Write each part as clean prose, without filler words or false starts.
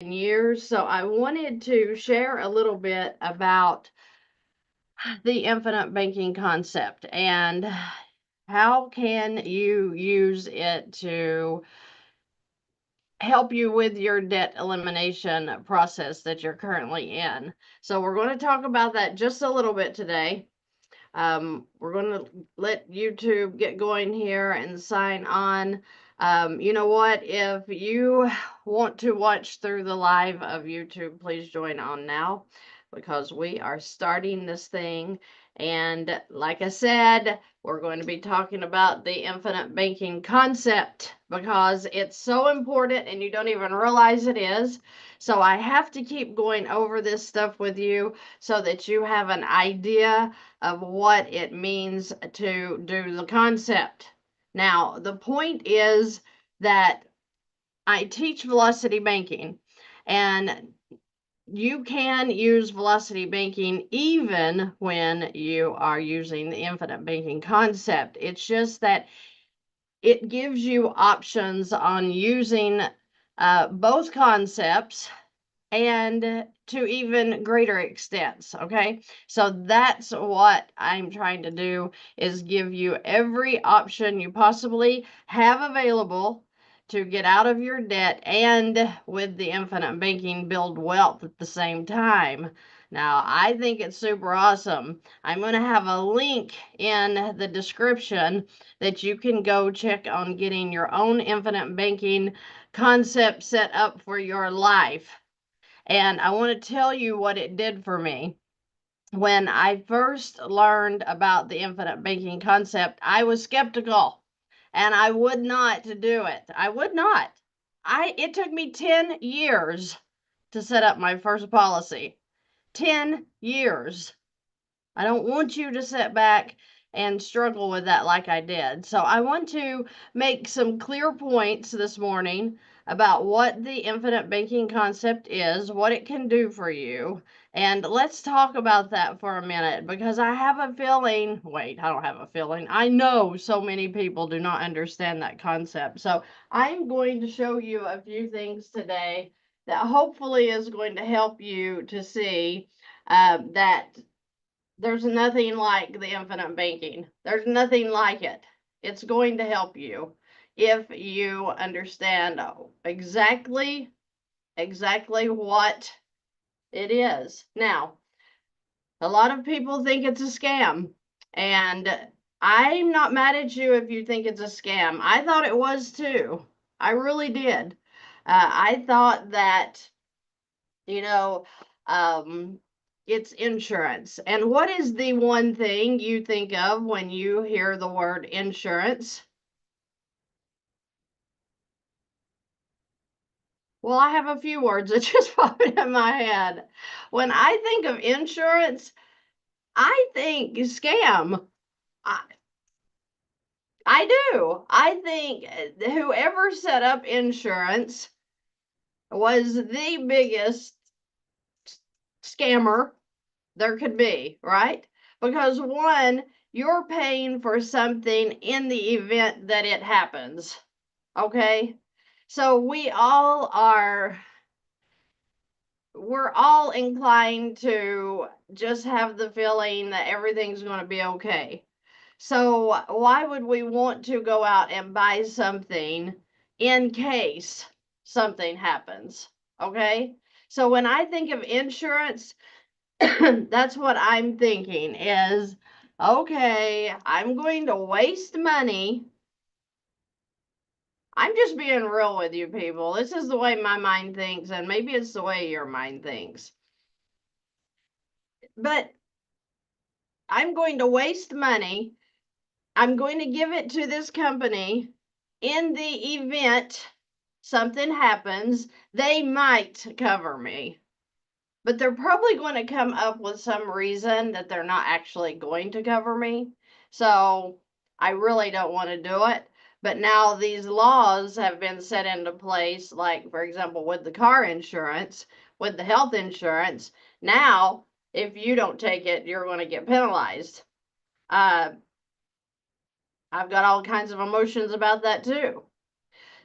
years. So I wanted to share a little bit about the infinite banking concept and how can you use it to help you with your debt elimination process that you're currently in. So we're going to talk about that just a little bit today. We're going to let YouTube get going here and sign on. You know what? If you want to watch through the live of YouTube, please join on now because we are starting this thing. And like I said, we're going to be talking about the infinite banking concept because it's so important and you don't even realize it is. So I have to keep going over this stuff with you so that you have an idea of what it means to do the concept. Now, the point is that I teach velocity banking, and you can use velocity banking even when you are using the infinite banking concept. It's just that it gives you options on using both concepts and to even greater extents. Okay, so that's what I'm trying to do, is give you every option you possibly have available to get out of your debt and with the infinite banking build wealth at the same time. Now, I think it's super awesome. I'm going to have a link in the description that you can go check on getting your own infinite banking concept set up for your life. And I want to tell you what it did for me. When I first learned about the infinite banking concept, I was skeptical and I would not do it. I would not. It took me 10 years to set up my first policy. 10 years. I don't want you to sit back and struggle with that like I did. So I want to make some clear points this morning about what the infinite banking concept is, what it can do for you. And let's talk about that for a minute because I have a feeling, wait, I don't have a feeling. I know so many people do not understand that concept. So I'm going to show you a few things today that hopefully is going to help you to see that there's nothing like the infinite banking. There's nothing like it. It's going to help you if you understand exactly what it is. Now, a lot of people think it's a scam, and I'm not mad at you if you think it's a scam. I thought it was too. I really did. I thought that, you know, um, it's insurance. And what is the one thing you think of when you hear the word insurance? Well, I have a few words that just popped in my head. When I think of insurance, I think scam. I, I do. I think whoever set up insurance was the biggest scammer there could be, right? Because one, you're paying for something in the event that it happens. Okay? So we're all inclined to just have the feeling that everything's going to be okay. So why would we want to go out and buy something in case something happens? Okay? So when I think of insurance, that's what I'm thinking is, okay, I'm going to waste money. I'm just being real with you people. This is the way my mind thinks, and maybe it's the way your mind thinks. But I'm going to waste money. I'm going to give it to this company in the event something happens. They might cover me. But they're probably going to come up with some reason that they're not actually going to cover me. So I really don't want to do it. But now these laws have been set into place, like, for example, with the car insurance, with the health insurance. Now, if you don't take it, you're going to get penalized. I've got all kinds of emotions about that too.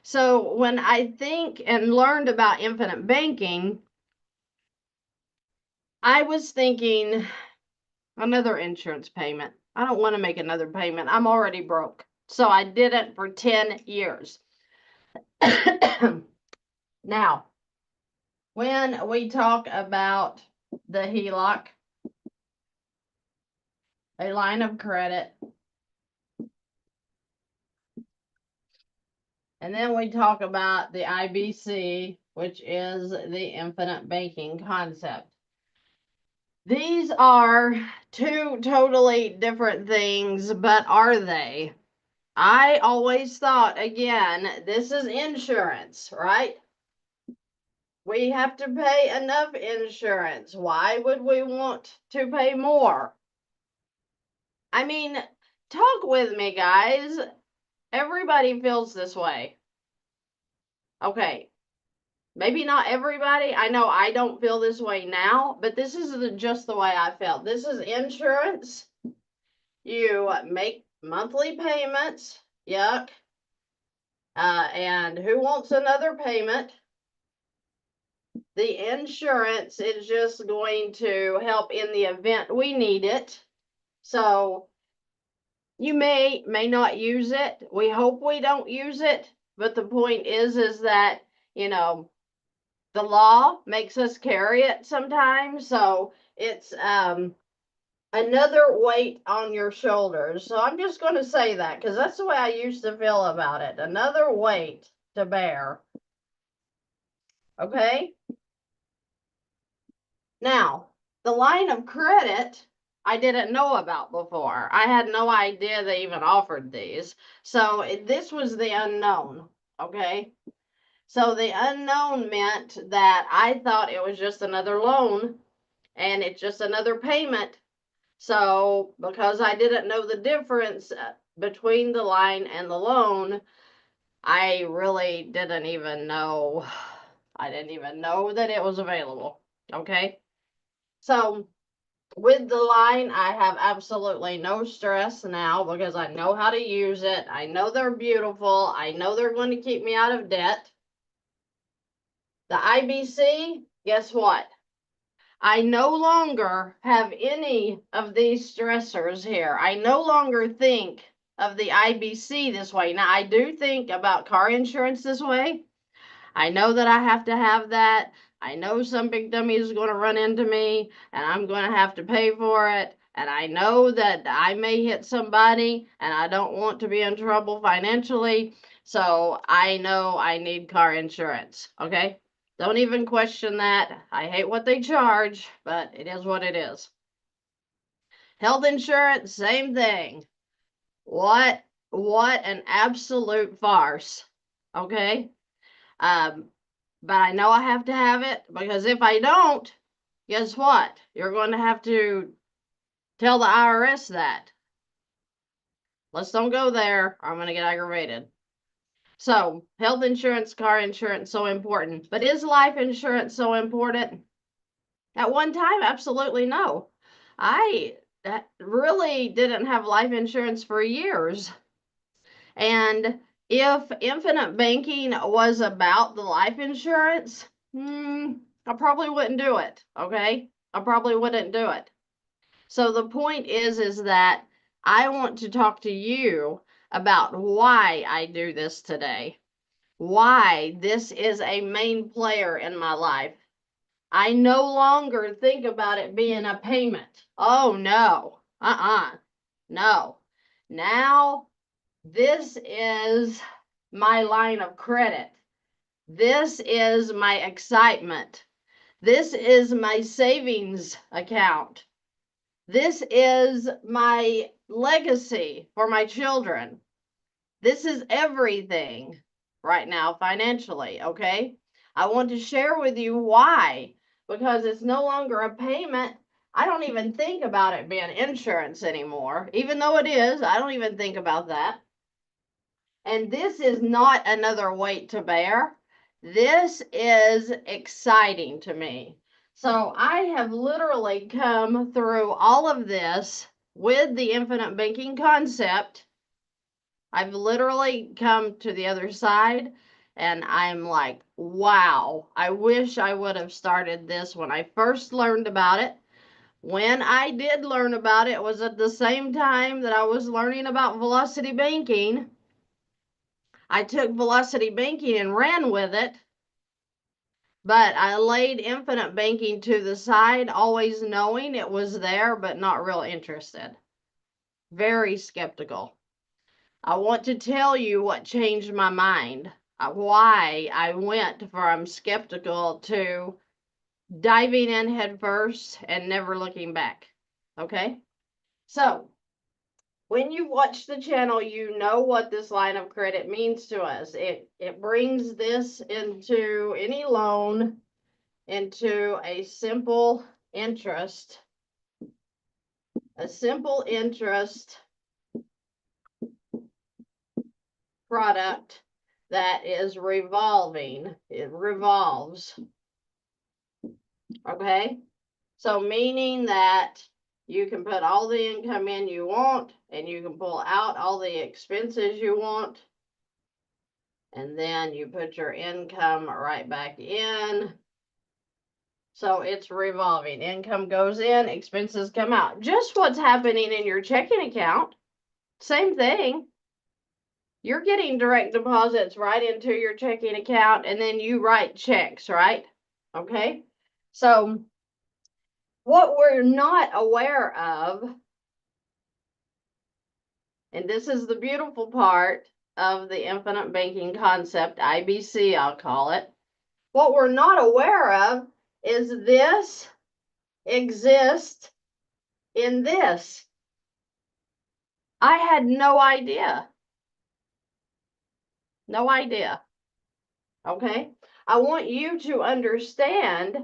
So when I think and learned about infinite banking, I was thinking another insurance payment. I don't want to make another payment. I'm already broke. So I did it for 10 years. Now, when we talk about the HELOC, a line of credit, and then we talk about the IBC, which is the infinite banking concept. These are two totally different things, but are they? I always thought, again, this is insurance, right? We have to pay enough insurance. Why would we want to pay more? I mean, talk with me, guys. Everybody feels this way. Okay, maybe not everybody. I know I don't feel this way now, but this is just the way I felt. This is insurance. You make monthly payments. Yuck. And who wants another payment? The insurance is just going to help in the event we need it. So you may not use it. We hope we don't use it. But the point is that, you know, the law makes us carry it sometimes. So it's another weight on your shoulders. So I'm just going to say that because that's the way I used to feel about it. Another weight to bear. Okay. Now, the line of credit I didn't know about before. I had no idea they even offered these. So this was the unknown. Okay. So the unknown meant that I thought it was just another loan and it's just another payment. So because I didn't know the difference between the line and the loan, I really didn't even know. I didn't even know that it was available. Okay. So with the line, I have absolutely no stress now because I know how to use it. I know they're beautiful. I know they're going to keep me out of debt. The IBC, guess what? I no longer have any of these stressors here. I no longer think of the IBC this way. Now, I do think about car insurance this way. I know that I have to have that. I know some big dummy is going to run into me and I'm going to have to pay for it. And I know that I may hit somebody and I don't want to be in trouble financially. So I know I need car insurance. Okay. Don't even question that. I hate what they charge, but it is what it is. Health insurance, same thing. What an absolute farce. Okay. But I know I have to have it because if I don't, guess what? You're going to have to tell the IRS that. Let's don't go there or I'm going to get aggravated. So, health insurance, car insurance, so important. But is life insurance so important? At one time, absolutely no. I really didn't have life insurance for years. And if infinite banking was about the life insurance, I probably wouldn't do it. Okay. I probably wouldn't do it. So the point is that I want to talk to you about why I do this today. Why this is a main player in my life. I no longer think about it being a payment. Oh no. No. Now this is my line of credit. This is my excitement. This is my savings account. This is my legacy for my children. This is everything right now financially, okay? I want to share with you why, because it's no longer a payment. I don't even think about it being insurance anymore. Even though it is, I don't even think about that. And this is not another weight to bear. This is exciting to me. So I have literally come through all of this with the infinite banking concept. I've literally come to the other side. And I'm like, wow, I wish I would have started this when I first learned about it. When I did learn about it, was at the same time that I was learning about velocity banking. I took velocity banking and ran with it, but I laid infinite banking to the side, always knowing it was there, but not real interested. Very skeptical. I want to tell you what changed my mind, why I went from skeptical to diving in head first and never looking back. Okay? So, when you watch the channel, you know what this line of credit means to us. It brings this into any loan into a simple interest product that is revolving. It revolves. Okay? So meaning that you can put all the income in you want, and you can pull out all the expenses you want, and then you put your income right back in. So it's revolving. Income goes in, expenses come out. Just what's happening in your checking account. Same thing. You're getting direct deposits right into your checking account, and then you write checks, right? Okay? So what we're not aware of, and this is the beautiful part of the infinite banking concept, IBC, I'll call it. What we're not aware of is this exists in this. I had no idea. No idea. Okay? I want you to understand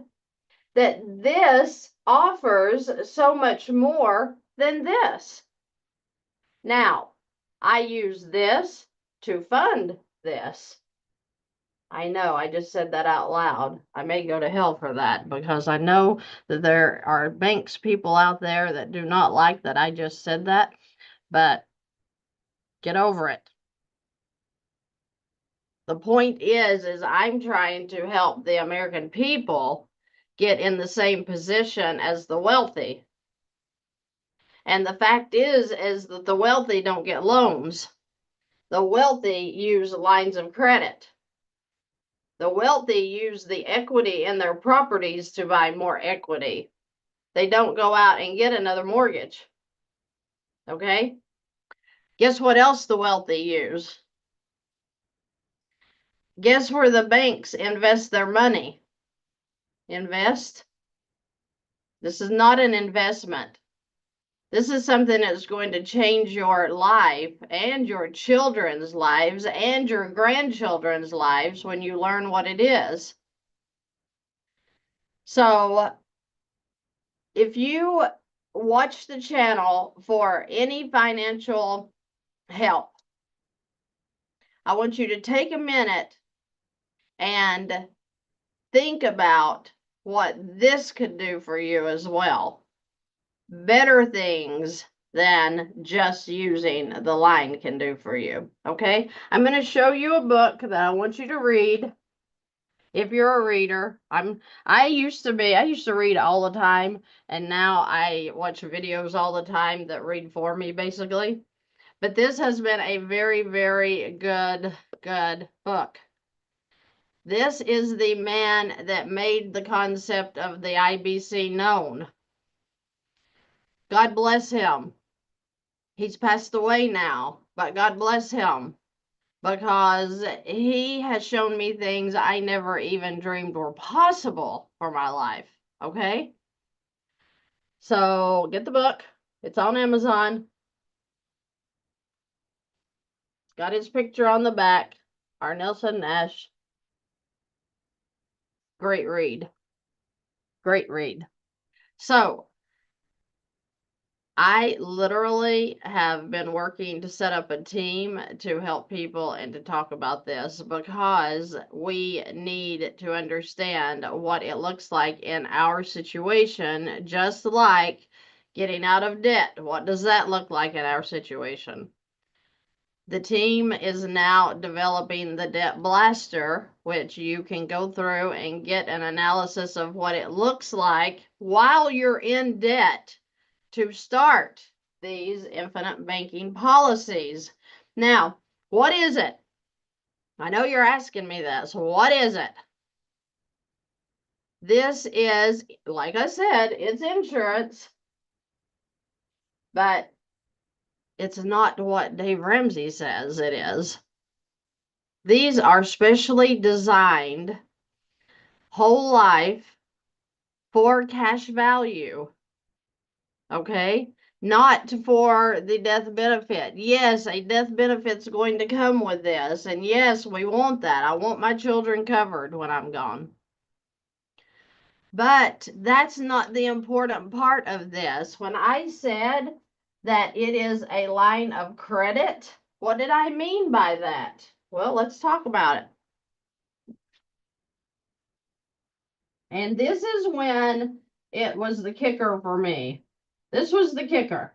that this offers so much more than this. Now, I use this to fund this. I know, I just said that out loud. I may go to hell for that because I know that there are banks people out there that do not like that I just said that, but get over it. The point is I'm trying to help the American people get in the same position as the wealthy. And the fact is that the wealthy don't get loans. The wealthy use lines of credit. The wealthy use the equity in their properties to buy more equity. They don't go out and get another mortgage. Okay? Guess what else the wealthy use? Guess where the banks invest their money? Invest? This is not an investment. This is something that's going to change your life and your children's lives and your grandchildren's lives when you learn what it is. So, if you watch the channel for any financial help, I want you to take a minute and think about what this could do for you as well. Better things than just using the line can do for you. Okay? I'm going to show you a book that I want you to read. If you're a reader, I used to read all the time, and now I watch videos all the time that read for me, basically. But this has been a very, very good book. This is the man that made the concept of the IBC known. God bless him. He's passed away now, but God bless him, because he has shown me things I never even dreamed were possible for my life. Okay? So get the book. It's on Amazon. It's got his picture on the back. R. Nelson Nash. Great read. Great read. So I literally have been working to set up a team to help people and to talk about this, because we need to understand what it looks like in our situation, just like getting out of debt. What does that look like in our situation? The team is now developing the debt blaster, which you can go through and get an analysis of what it looks like while you're in debt to start these infinite banking policies. Now, what is it? I know you're asking me this. What is it? This is, like I said, it's insurance, but it's not what Dave Ramsey says it is. These are specially designed whole life for cash value. Okay? Not for the death benefit. Yes, a death benefit's going to come with this. And yes, we want that. I want my children covered when I'm gone. But that's not the important part of this. When I said that it is a line of credit, what did I mean by that? Well, let's talk about it. And this is when it was the kicker for me. This was the kicker.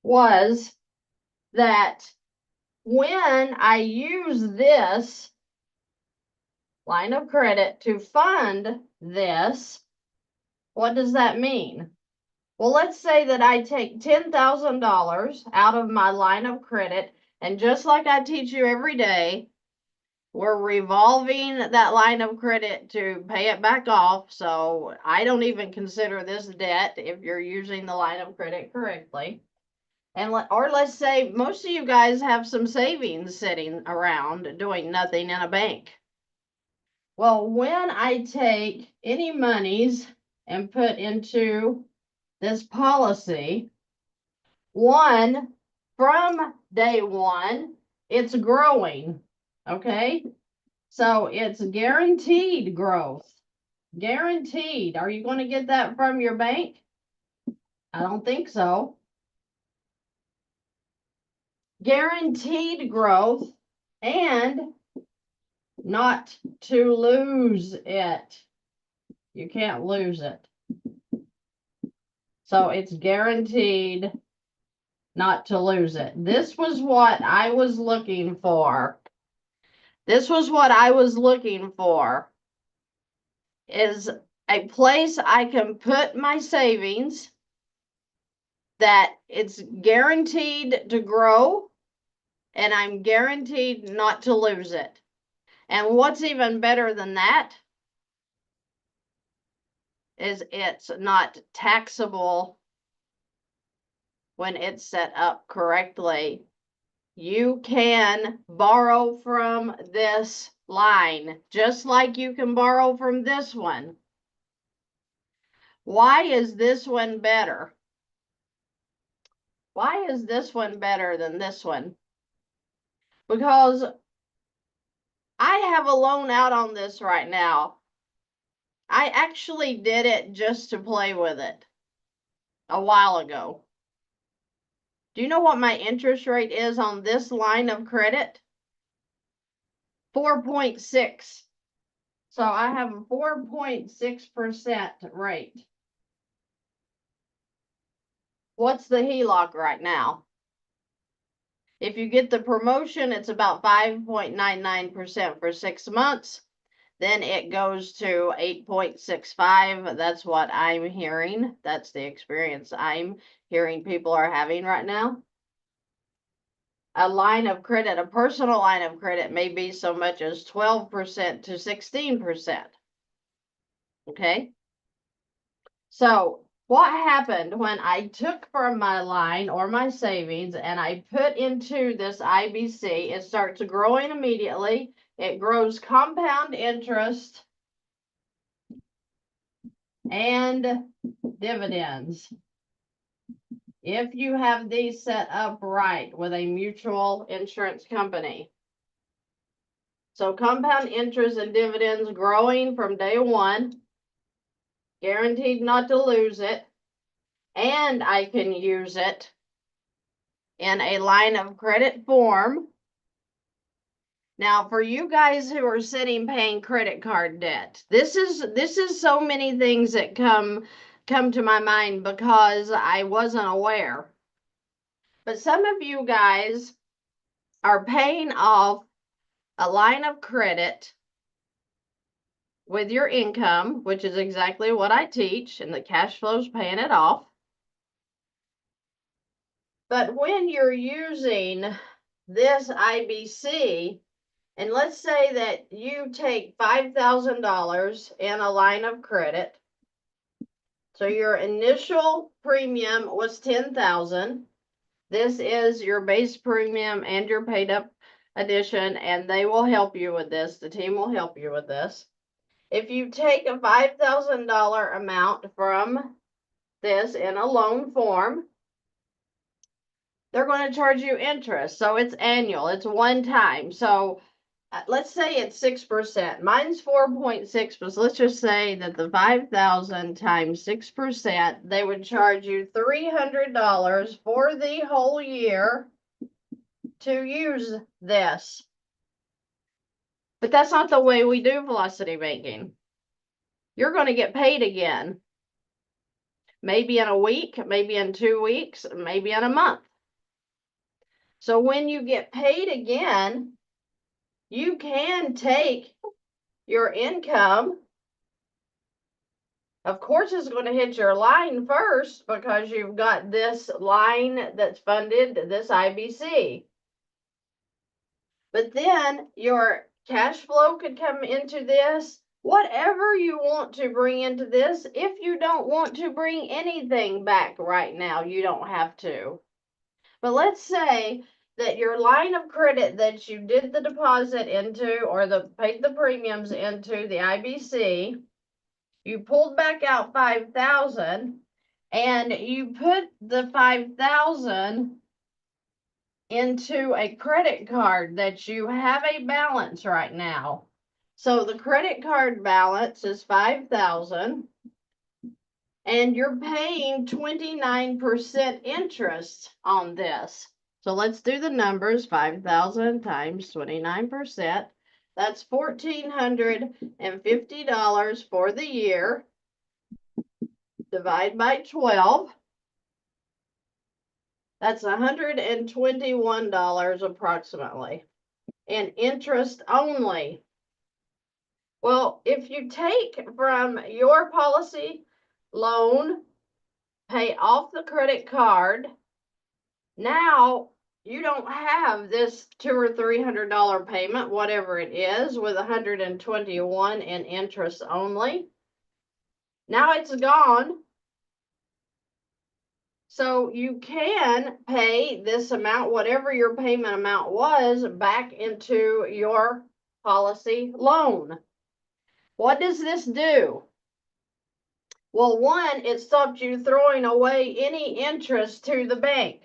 Was that when I use this line of credit to fund this, what does that mean? Well, let's say that I take $10,000 out of my line of credit, and just like I teach you every day, we're revolving that line of credit to pay it back off. So I don't even consider this debt if you're using the line of credit correctly. And or let's say most of you guys have some savings sitting around doing nothing in a bank. Well, when I take any monies and put into this policy, from day one, it's growing. Okay. So it's guaranteed growth. Guaranteed. Are you going to get that from your bank? I don't think so. Guaranteed growth and not to lose it. You can't lose it. So it's guaranteed not to lose it. This was what I was looking for. This was what I was looking for. Is a place I can put my savings that it's guaranteed to grow and I'm guaranteed not to lose it. And what's even better than that is it's not taxable when it's set up correctly. You can borrow from this line, just like you can borrow from this one. Why is this one better? Why is this one better than this one? Because I have a loan out on this right now. I actually did it just to play with it a while ago. Do you know what my interest rate is on this line of credit? 4.6. So I have a 4.6% rate. What's the HELOC right now? If you get the promotion, it's about 5.99% for 6 months. Then it goes to 8.65. That's what I'm hearing. That's the experience I'm hearing people are having right now. A line of credit, a personal line of credit may be so much as 12% to 16%. Okay? So what happened when I took from my line or my savings and I put into this IBC, it starts growing immediately. It grows compound interest and dividends. If you have these set up right with a mutual insurance company. So compound interest and dividends growing from day one, guaranteed not to lose it, and I can use it in a line of credit form. Now, for you guys who are sitting paying credit card debt, this is so many things that come to my mind because I wasn't aware. But some of you guys are paying off a line of credit with your income, which is exactly what I teach, and the cash flow's paying it off. But when you're using this IBC, and let's say that you take $5,000 in a line of credit, so your initial premium was $10,000. This is your base premium and your paid up addition, and they will help you with this. The team will help you with this. If you take a $5,000 amount from this in a loan form, they're going to charge you interest. So it's annual, it's one time. So let's say it's 6%. Mine's 4.6, but let's just say that the 5,000 times 6%, they would charge you $300 for the whole year to use this. But that's not the way we do velocity banking. You're going to get paid again. Maybe in a week, maybe in 2 weeks, maybe in a month. So when you get paid again, you can take your income. Of course, it's going to hit your line first because you've got this line that's funded, this IBC. But then your cash flow could come into this. Whatever you want to bring into this, if you don't want to bring anything back right now, you don't have to. But let's say that your line of credit that you did the deposit into or paid the premiums into the IBC, you pulled back out 5,000 and you put the 5,000 into a credit card that you have a balance right now. So the credit card balance is 5,000 and you're paying 29% interest on this. So let's do the numbers. 5,000 times 29%. That's $1,450 for the year. Divide by 12. That's $121 approximately in interest only. Well, if you take from your policy loan, pay off the credit card, now you don't have this $200 or $300 payment, whatever it is, with $121 in interest only. Now it's gone. So you can pay this amount, whatever your payment amount was, back into your policy loan. What does this do? Well, one, it stopped you throwing away any interest to the bank.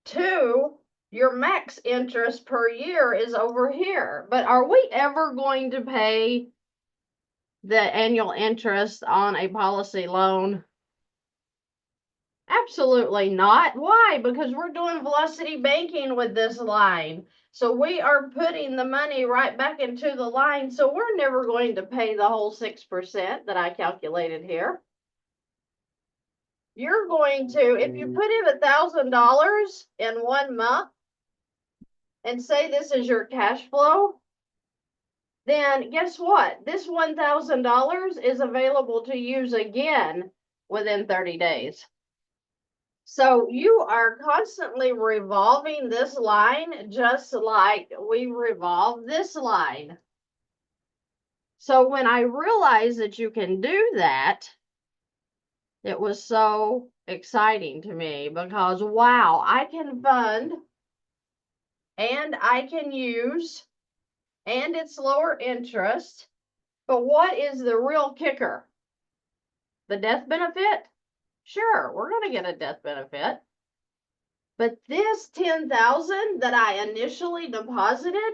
Two, your max interest per year is over here. But are we ever going to pay the annual interest on a policy loan? Absolutely not. Why? Because we're doing velocity banking with this line. So we are putting the money right back into the line. So we're never going to pay the whole 6% that I calculated here. You're going to, if you put in $1,000 in 1 month and say this is your cash flow, then guess what? This $1,000 is available to use again within 30 days. So you are constantly revolving this line just like we revolve this line. So when I realized that you can do that, it was so exciting to me because, wow, I can fund and I can use and it's lower interest. But what is the real kicker? The death benefit? Sure, we're going to get a death benefit. But this $10,000 that I initially deposited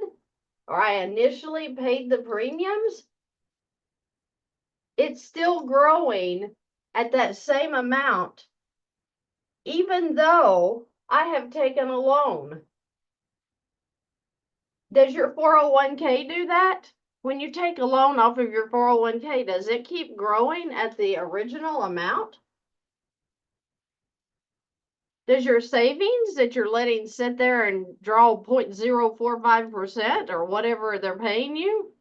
or I initially paid the premiums, it's still growing at that same amount, even though I have taken a loan. Does your 401k do that? When you take a loan off of your 401k, does it keep growing at the original amount? Does your savings that you're letting sit there and draw 0.045% or whatever they're paying you?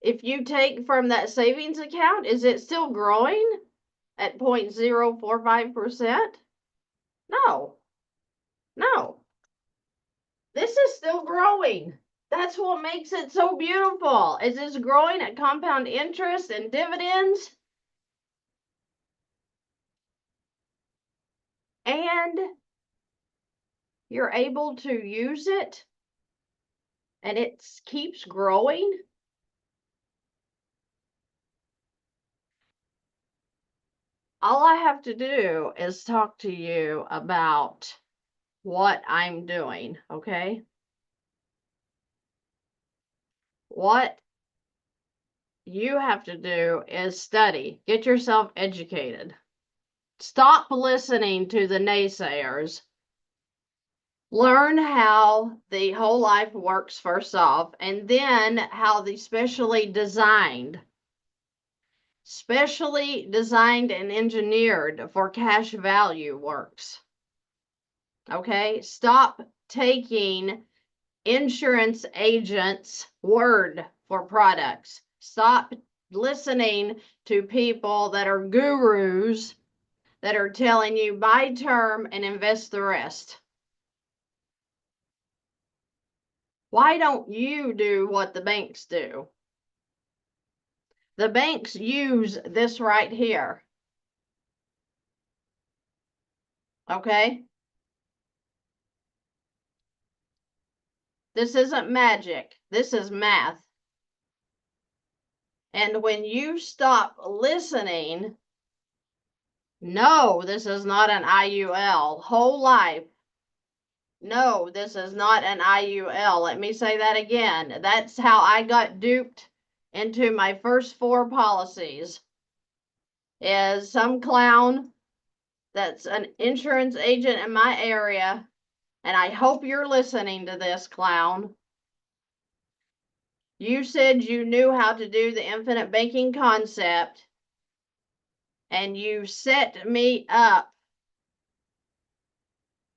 If you take from that savings account, is it still growing at 0.045%? No, no. This is still growing. That's what makes it so beautiful. Is it's growing at compound interest and dividends. And you're able to use it and it keeps growing. All I have to do is talk to you about what I'm doing, okay? What you have to do is study, get yourself educated. Stop listening to the naysayers. Learn how the whole life works first off, and then how the specially designed and engineered for cash value works. Okay? Stop taking insurance agents' word for products. Stop listening to people that are gurus that are telling you buy term and invest the rest. Why don't you do what the banks do? The banks use this right here. Okay? This isn't magic. This is math. And when you stop listening, no, this is not an IUL. Whole life. No, this is not an IUL. Let me say that again. That's how I got duped into my first 4 policies. Is some clown that's an insurance agent in my area, and I hope you're listening to this, clown. You said you knew how to do the infinite banking concept, and you set me up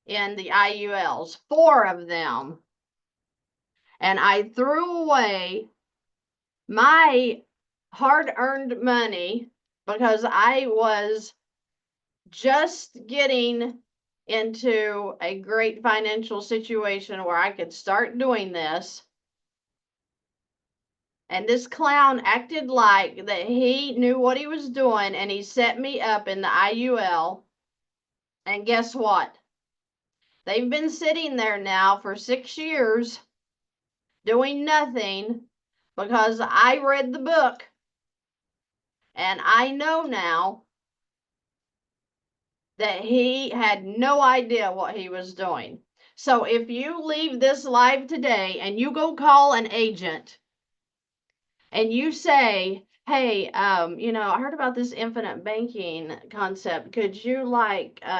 in the IULs, 4 of them. And I threw away my hard-earned money because I was just getting into a great financial situation where I could start doing this. And this clown acted like that he knew what he was doing, and he set me up in the IUL. And guess what? They've been sitting there now for 6 years doing nothing because I read the book and I know now that he had no idea what he was doing. So if you leave this live today and you go call an agent and you say, hey, I heard about this infinite banking concept. Could you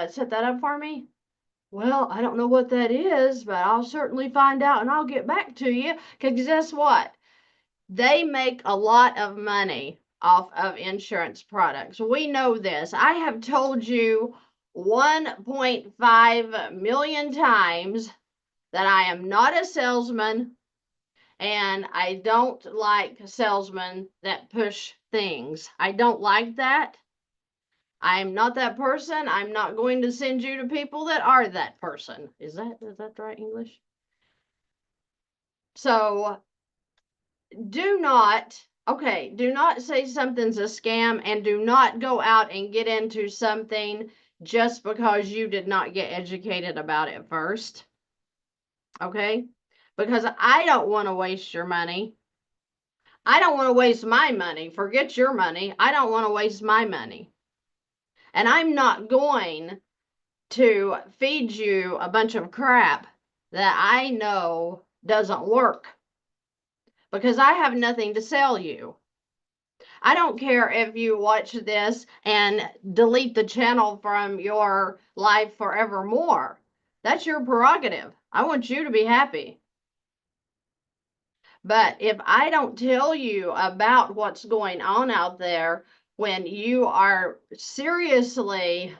set that up for me? Well, I don't know what that is, but I'll certainly find out and I'll get back to you. Because guess what? They make a lot of money off of insurance products. We know this. I have told you 1.5 million times that I am not a salesman and I don't like salesmen that push things. I don't like that. I'm not that person. I'm not going to send you to people that are that person. Is that the right English? So do not say something's a scam, and do not go out and get into something just because you did not get educated about it first. Okay? Because I don't want to waste your money. I don't want to waste my money. Forget your money. I don't want to waste my money. And I'm not going to feed you a bunch of crap that I know doesn't work because I have nothing to sell you. I don't care if you watch this and delete the channel from your life forevermore. That's your prerogative. I want you to be happy. But if I don't tell you about what's going on out there when you are seriously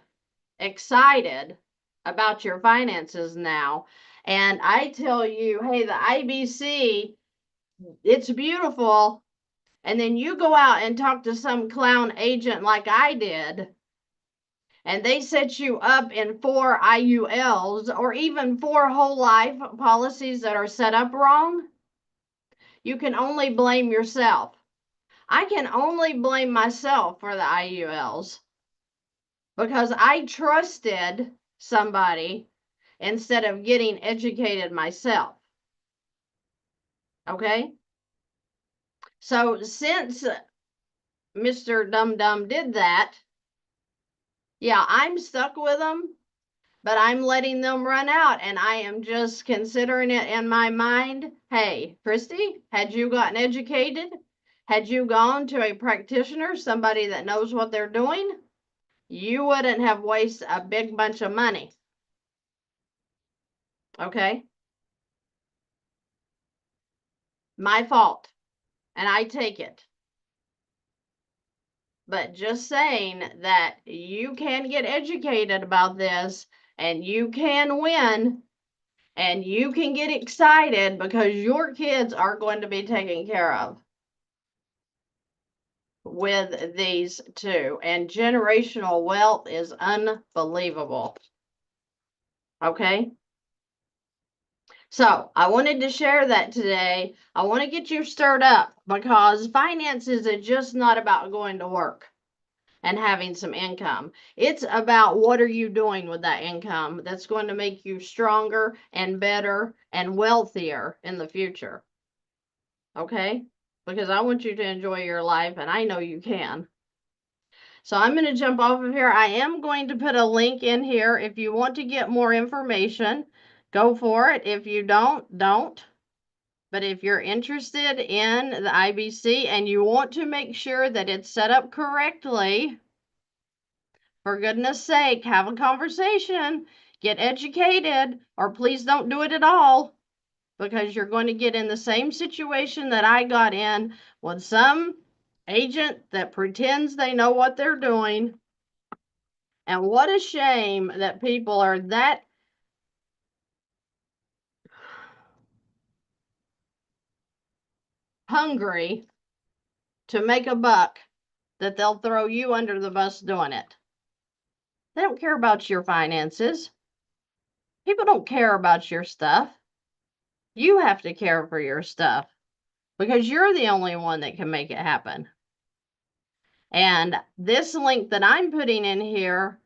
excited about your finances now, and I tell you, hey, the IBC, it's beautiful, and then you go out and talk to some clown agent like I did, and they set you up in 4 IULs or even 4 whole life policies that are set up wrong, you can only blame yourself. I can only blame myself for the IULs because I trusted somebody instead of getting educated myself. Okay? So since Mr. Dum Dum did that, yeah, I'm stuck with them, but I'm letting them run out, and I am just considering it in my mind. Hey, Christy, had you gotten educated? Had you gone to a practitioner, somebody that knows what they're doing? You wouldn't have wasted a big bunch of money. Okay? My fault, and I take it. But just saying that you can get educated about this and you can win and you can get excited because your kids are going to be taken care of with these two. And generational wealth is unbelievable. Okay? So I wanted to share that today. I want to get you stirred up because finances are just not about going to work and having some income. It's about what are you doing with that income that's going to make you stronger and better and wealthier in the future. Okay? Because I want you to enjoy your life and I know you can. So I'm going to jump off of here. I am going to put a link in here. If you want to get more information, go for it. If you don't, don't. But if you're interested in the IBC and you want to make sure that it's set up correctly, for goodness sake, have a conversation, get educated, or please don't do it at all, because you're going to get in the same situation that I got in with some agent that pretends they know what they're doing. And what a shame that people are that hungry to make a buck that they'll throw you under the bus doing it. They don't care about your finances. People don't care about your stuff. You have to care for your stuff because you're the only one that can make it happen. And this link that I'm putting in here,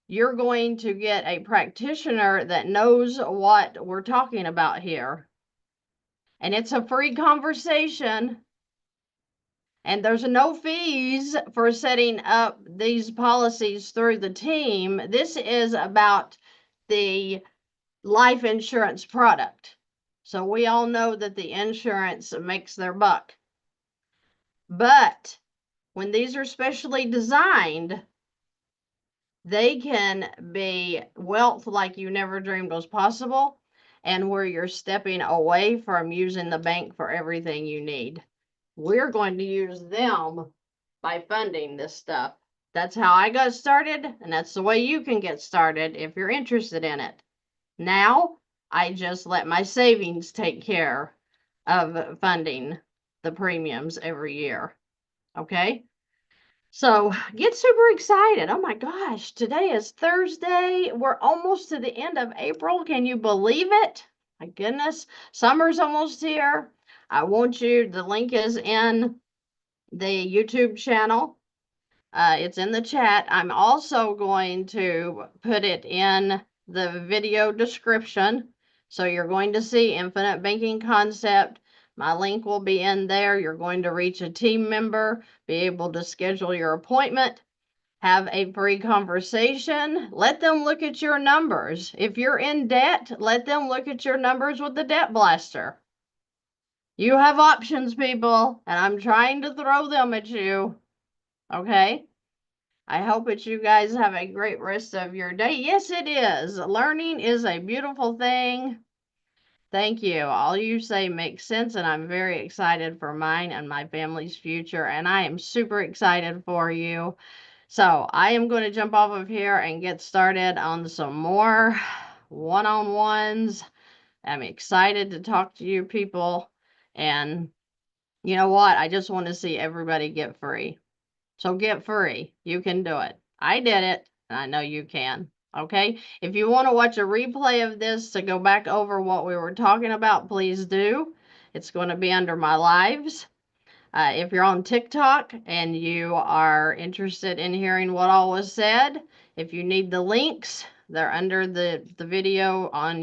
you're going to get a practitioner that knows what we're talking about here. And it's a free conversation. And there's no fees for setting up these policies through the team. This is about the life insurance product. So we all know that the insurance makes their buck. But when these are specially designed, they can be wealth like you never dreamed was possible, and where you're stepping away from using the bank for everything you need. We're going to use them by funding this stuff. That's how I got started, and that's the way you can get started if you're interested in it. Now, I just let my savings take care of funding the premiums every year. Okay? So get super excited. Oh my gosh, today is Thursday. We're almost to the end of April. Can you believe it? My goodness, summer's almost here. I want you, the link is in the YouTube channel. It's in the chat. I'm also going to put it in the video description. So you're going to see Infinite Banking Concept. My link will be in there. You're going to reach a team member, be able to schedule your appointment, have a free conversation. Let them look at your numbers. If you're in debt, let them look at your numbers with the Debt Blaster. You have options, people, and I'm trying to throw them at you. Okay? I hope that you guys have a great rest of your day. Yes, it is. Learning is a beautiful thing. Thank you. All you say makes sense, and I'm very excited for mine and my family's future, and I am super excited for you. So I am going to jump off of here and get started on some more one-on-ones. I'm excited to talk to you people. And you know what? I just want to see everybody get free. So get free. You can do it. I did it, and I know you can. Okay? If you want to watch a replay of this to go back over what we were talking about, please do. It's going to be under my lives. If you're on TikTok and you are interested in hearing what all was said, if you need the links, they're under the video on